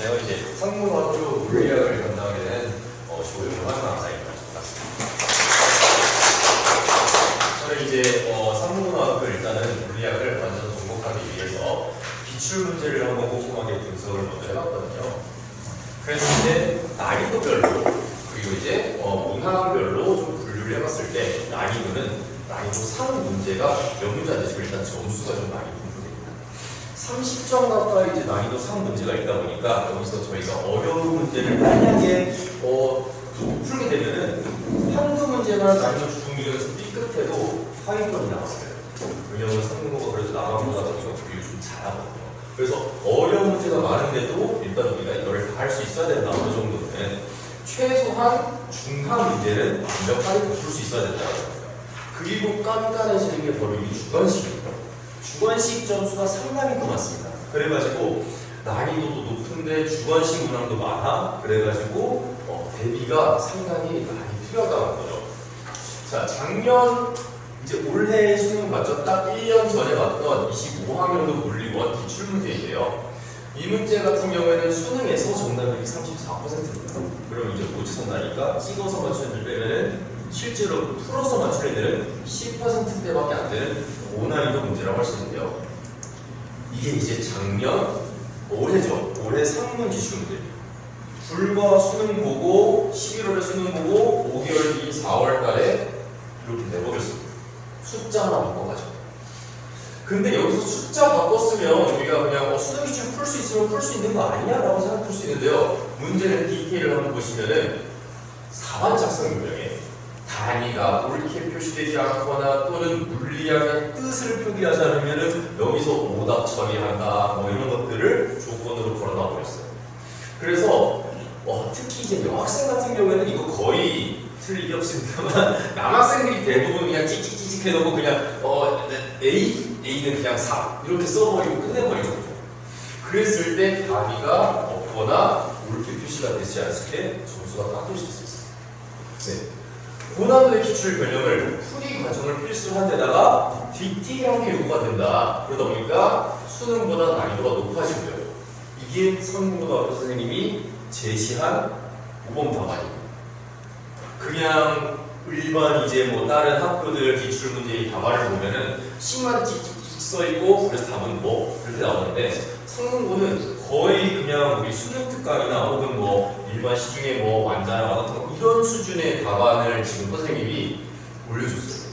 안녕하세요. 이제 상문학교 물리학을 담당하게 된 조용환 강사입니다. 저는 이제 상문학교 일단은 물리학을 완전 정복하기 위해서 기출 문제를 한번 꼼꼼하게 분석을 먼저 해봤거든요. 그래서 이제 난이도별로 그리고 이제 문항별로 좀 분류를 해봤을 때 난이도 상 문제가 몇 문제 안 되지만 일단 점수가 좀 많이 분포됩니다. 30점 가까이 이제 난이도 상 문제가 있다 보니까 여기서 저희가 어려운 문제를 만약에 풀게 되면은 한두 문제가 난이도 중위에서 B급해도 하위권이 나왔어요. 왜냐하면 상무가 그래도 남아보다 보니까 비율이 좀 잘하거든요. 그래서 어려운 문제가 많은데도 일단 우리가 이거를 다 할 수 있어야 된다. 어느 정도는 최소한 중간 문제는 완벽하게 풀 수 있어야 된다고 합니다. 그리고 깐깐해지는 게 바로 이 주관식입니다. 주관식 점수가 상당히 많습니다. 그래가지고 난이도도 높은데 주관식 문항도 많아. 그래가지고 대비가 상당히 많이 필요하다는 거죠. 자, 작년 이제 올해 수능 맞죠? 딱 1년 전에 봤던 25학년도 물리원 기출문제인데요. 이 문제 같은 경우에는 수능에서 정답률이 34%입니다. 그럼 이제 오지선다니까 찍어서 맞추는 애들 빼면은 실제로 풀어서 맞추는 애들은 10%대밖에 안 되는 고난이도 문제라고 할 수 있는데요. 이게 이제 작년, 올해죠. 올해 상문 기출문제. 불과 수능 보고 11월에 수능 보고 5개월 뒤 4월 달에 이렇게 내버렸습니다. 숫자 하나 바꿔가지고. 근데 여기서 숫자 바꿨으면 우리가 그냥 수능 기출 풀 수 있으면 풀 수 있는 거 아니야? 라고 생각할 수 있는데요. 문제는 디테일을 한번 보시면은 4반 작성 요령에 단위가 옳게 표시되지 않거나 또는 물리학의 뜻을 표기하지 않으면은 여기서 오답 처리한다 뭐 이런 것들을 조건으로 걸어놔 버렸어요. 그래서 특히 이제 여학생 같은 경우에는 이거 거의 틀 일이 없습니다만 남학생들이 대부분 그냥 찍찍찍찍 해놓고 그냥 A는 그냥 4 이렇게 써버리고 끝내버리거든요. 그랬을 때 단위가 없거나 옳게 표시가 되지 않았을 때 점수가 깎일 수 있어요. 네. 고난도의 기출 변형을 풀이 과정을 필수한 데다가 디테일한 게 요구가 된다. 그러다 보니까 수능보다 난이도가 높아지고요. 이게 상무고등학교 선생님이 제시한 모범 답안입니다. 그냥 일반 이제 뭐 다른 학교들 기출 문제의 답안을 보면은 10만 찍찍찍 써있고 그래서 답은 뭐 이렇게 나오는데 상문고는 거의 그냥 우리 수능 특강이나 혹은 뭐 일반 시중에 뭐 완자나 같은 거 이런 수준의 답안을 지금 선생님이 올려줬어요.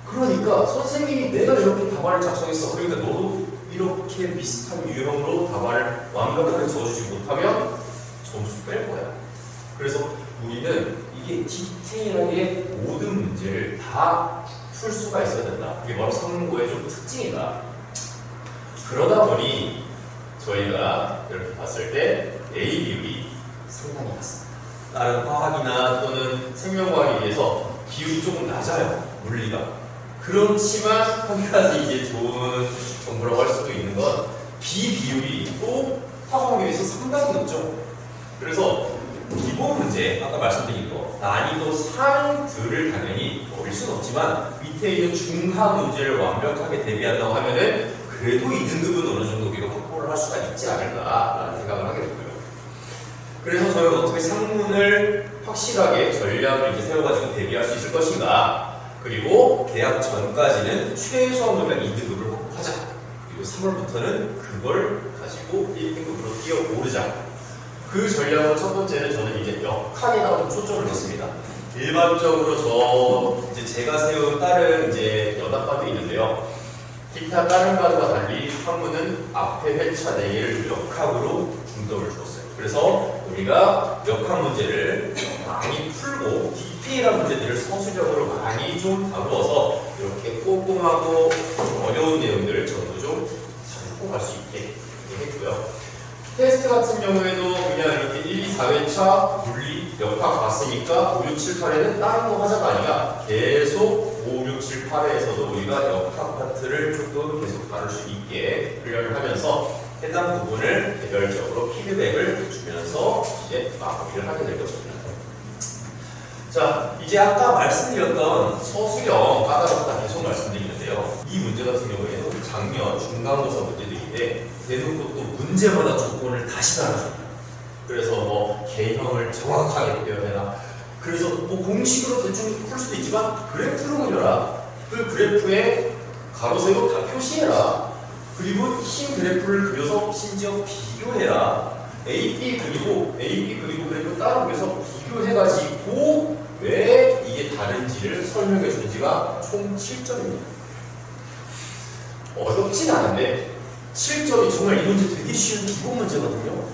그러니까 선생님이 내가 이렇게 답안을 작성했어. 그러니까 너도 이렇게 비슷한 유형으로 답안을 완벽하게 적어주지 못하면 점수 뺄 거야. 그래서 우리는 이게 디테일하게 모든 문제를 다 풀 수가 있어야 된다. 그게 바로 상문고의 좀 특징이다. 그러다 보니 저희가 이렇게 봤을 때 A 비율이 상당히 낮습니다. 다른 화학이나 또는 생명과학에 비해서 비율이 조금 낮아요. 물리가. 그렇지만 한 가지 이제 좋은 정보라고 할 수도 있는 건 비비율이 또 화학에 비해서 상당히 높죠. 그래서 기본 문제, 아까 말씀드린 거 난이도 상들을 당연히 어릴 수는 없지만 밑에 있는 중하 문제를 완벽하게 대비한다고 하면은 그래도 이 등급은 어느 정도 우리가 확보를 할 수가 있지 않을까라는 생각을 하게 되고요. 그래서 저희가 어떻게 상문을 확실하게 전략을 이제 세워가지고 대비할 수 있을 것인가. 그리고 개학 전까지는 최소한 우리가 2등급을 확보하자. 그리고 3월부터는 그걸 가지고 1등급으로 뛰어오르자. 그 전략은 첫 번째는 저는 이제 역학에다가 좀 초점을 뒀습니다. 일반적으로 제가 세운 다른 이제 연합반도 있는데요. 기타 다른 반과 달리 학문은 앞에 회차 4개를 역학으로 중점을 주었어요. 그래서 우리가 역학 문제를 많이 풀고 디테일한 문제들을 서술적으로 많이 좀 다루어서 이렇게 꼼꼼하고 어려운 내용들을 전부 좀 잘 짚어갈 수 있게 했고요. 테스트 같은 경우에도 그냥 이렇게 1, 2, 4회차 물리, 역학 봤으니까 5, 6, 7, 8회는 다른 거 하자가 아니라 계속 5, 6, 7, 8회에서도 우리가 역학 파트를 조금 계속 다룰 수 있게 훈련을 하면서 해당 부분을 개별적으로 피드백을 주면서 이제 마무리를 하게 될 것입니다. 자, 이제 아까 말씀드렸던 서술형 까다롭다 계속 말씀드리는데요. 이 문제 같은 경우에는 작년 중간고사 문제들인데 대놓고 또 문제마다 조건을 다시 달아줍니다. 그래서 뭐 K형을 정확하게 표현해라. 그래서 뭐 공식으로 대충 풀 수도 있지만 그래프로 그려라. 그 그래프에 가로 세로 다 표시해라. 그리고 흰 그래프를 그려서 심지어 비교해라. AB 그리고 그래프 따로 그려서 비교해가지고 왜 이게 다른지를 설명해 주는지가 총 7점입니다. 어렵진 않은데 7점이 정말 이 문제 되게 쉬운 기본 문제거든요.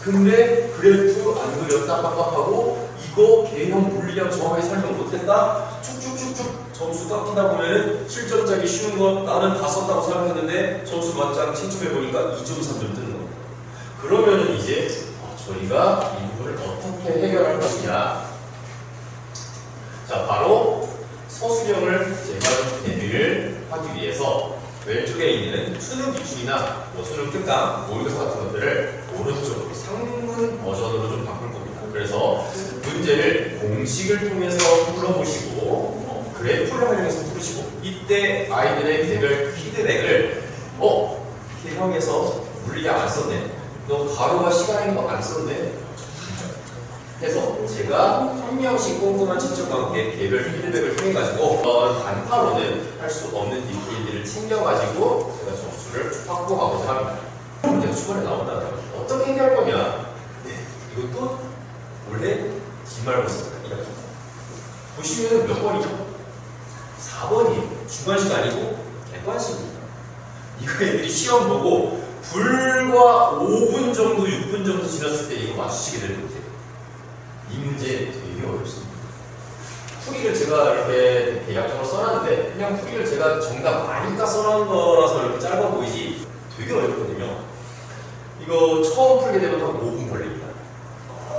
근데 그래프 안 그렸다 빡빡하고 이거 K형 물리량 정확하게 설명 못했다 쭉쭉쭉쭉 점수 깎이다 보면은 7점짜리 쉬운 거 나는 다 썼다고 생각했는데 점수 맞짱 채점해보니까 2점 3점 뜨는 겁니다. 그러면은 이제 저희가 이 부분을 어떻게 해결할 것이냐. 자, 바로 서술형을 제가 대비를 하기 위해서 왼쪽에 있는 수능 기출이나 수능 특강, 모의고사 같은 것들을 오른쪽으로 상문 버전으로 좀 바꿀 겁니다. 그래서 문제를 공식을 통해서 풀어보시고 그래프를 활용해서 풀으시고 이때 아이들의 개별 피드백을 K형에서 물리량 안 썼네. 너 가로가 시간인 거 안 썼네. 해서 제가 한 명씩 꼼꼼한 측정과 함께 개별 피드백을 통해가지고 단타로는 할 수 없는 디테일들을 챙겨가지고 제가 점수를 확보하고자 합니다. 문제가 초반에 나온다면 어떻게 해결할 거냐. 이것도 원래 기말고사입니다. 이렇게 보시면 몇 번이죠? 4번이에요. 주관식 아니고 객관식입니다. 이거 애들이 시험 보고 불과 5분 정도, 6분 정도 지났을 때 이거 맞추시게 될 문제예요. 이 문제 되게 어렵습니다. 풀이를 제가 이렇게 대략적으로 써놨는데 그냥 풀이를 제가 정답 아니까 써놓은 거라서 이렇게 짧아 보이지 되게 어렵거든요. 이거 처음 풀게 되면 한 5분 걸립니다.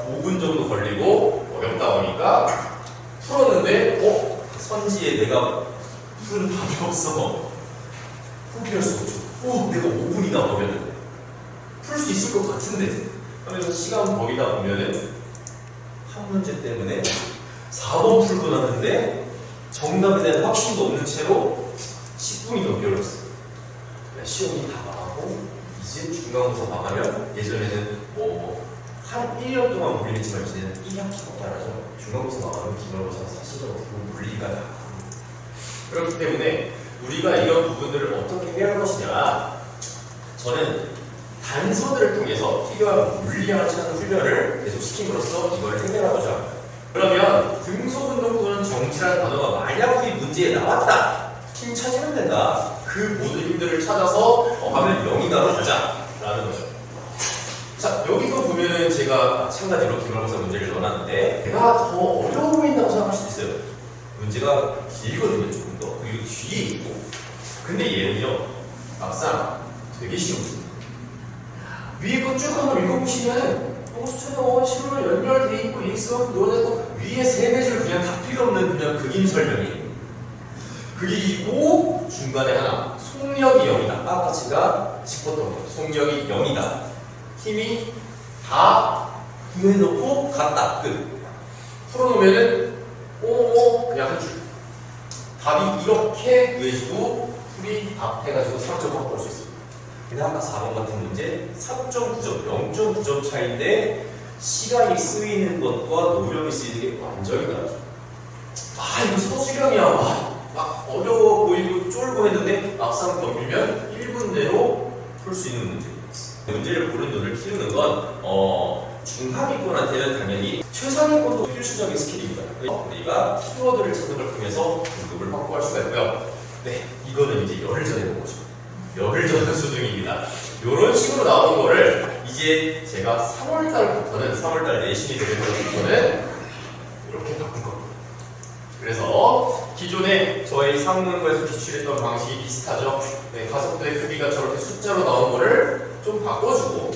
5분 정도 걸리고 어렵다 보니까 풀었는데 선지에 내가 푸는 답이 없어. 포기할 수 없죠. 내가 5분이나 버렸는데 풀 수 있을 것 같은데 하면서 시간 버리다 보면은 한 문제 때문에 4번 풀고 났는데 정답에 대한 확신도 없는 채로 10분이 넘게 걸렸어요. 시험이 다 망하고 이제 중간고사 망하면 예전에는 한 1년 동안 물리겠지만 이제는 1학기가 따라서 중간고사 망하면 기말고사 사실은 물리가 다 그렇기 때문에 우리가 이런 부분들을 어떻게 해야 할 것이냐. 저는 단서들을 통해서 필요한 물리량을 찾는 훈련을 계속 시킴으로써 이걸 해결하고자 합니다. 그러면 등소분동부는 정지라는 단어가 만약 우리 문제에 나왔다. 힘 찾으면 된다. 그 모든 힘들을 찾아서 하면 0이다로 가자라는 거죠. 자, 여기도 보면은 제가 마찬가지로 기말고사 문제를 넣어놨는데 내가 더 어려워 보인다고 생각할 수도 있어요. 문제가 길거든요, 조금 더. 그리고 뒤에 있고. 근데 얘는요, 막상 되게 쉬워집니다. 위에 거 쭉 한번 읽어보시면 실로 연결돼 있고 EX만큼 넣어내고 위에 세 배줄 그냥 다 필요 없는 그냥 극인 설명이. 그리고 중간에 하나 속력이 0이다. 아까 제가 짚었던 거. 속력이 0이다. 힘이 다 구해놓고 갔다. 끝. 풀어놓으면은 그냥 한 줄. 답이 이렇게 구해지고 풀이 답해가지고 3점 확보할 수 있습니다. 근데 아까 4번 같은 문제 3.9점, 0.9점 차이인데 시간이 쓰이는 것과 노력이 쓰이는 게 완전히 다르죠. 이거 서술형이야. 막 어려워 보이고 쫄고 했는데 막상 넘기면 1분 내로 풀 수 있는 문제입니다. 문제를 고른 눈을 키우는 건 중하위권한테는 당연히 최상위권도 필수적인 스킬입니다. 우리가 키워드를 찾는 걸 통해서 등급을 확보할 수가 있고요. 이거는 이제 열을 전해본 거죠. 열을 전한 수능입니다. 이런 식으로 나오는 거를 이제 제가 3월달 내신이 되는 것부터는 이렇게 바꾼 겁니다. 그래서 기존에 저희 상문고에서 기출했던 방식이 비슷하죠. 가속도의 크기가 저렇게 숫자로 나온 거를 좀 바꿔주고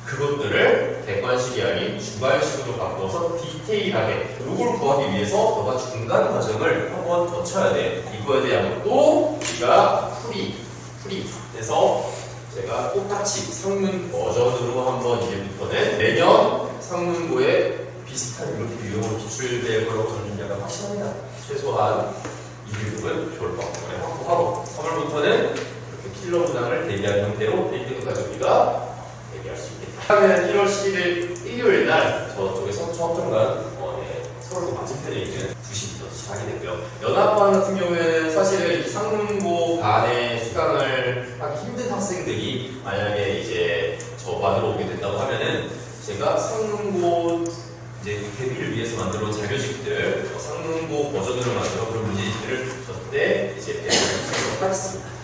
그것들을 객관식이 아닌 주관식으로 바꿔서 디테일하게 이걸 구하기 위해서 너가 중간 과정을 한번 더 쳐야 돼. 이거에 대한 것도 우리가 풀이해서 제가 똑같이 상문 버전으로 한번 이제부터는 내년 상문고에 비슷한 이렇게 유형으로 기출될 거라고 저는 약간 확신합니다. 최소한 이 부분 졸업학번에 확보하고 3월부터는 이렇게 킬러 문항을 대비한 형태로 1등급까지 우리가 하면 1월 11일 일요일 날 저쪽에 서초합정관 서울도 맞은편에 있는 2시부터 시작하게 됐고요. 연합반 같은 경우에는 사실은 상문고 반에 수강을 하기 힘든 학생들이 만약에 이제 저 반으로 오게 된다고 하면은 제가 상문고 이제 대비를 위해서 만들어 온 자료집들, 상문고 버전으로 만들어 그런 문제집들을 저때 이제 배우도록 하겠습니다.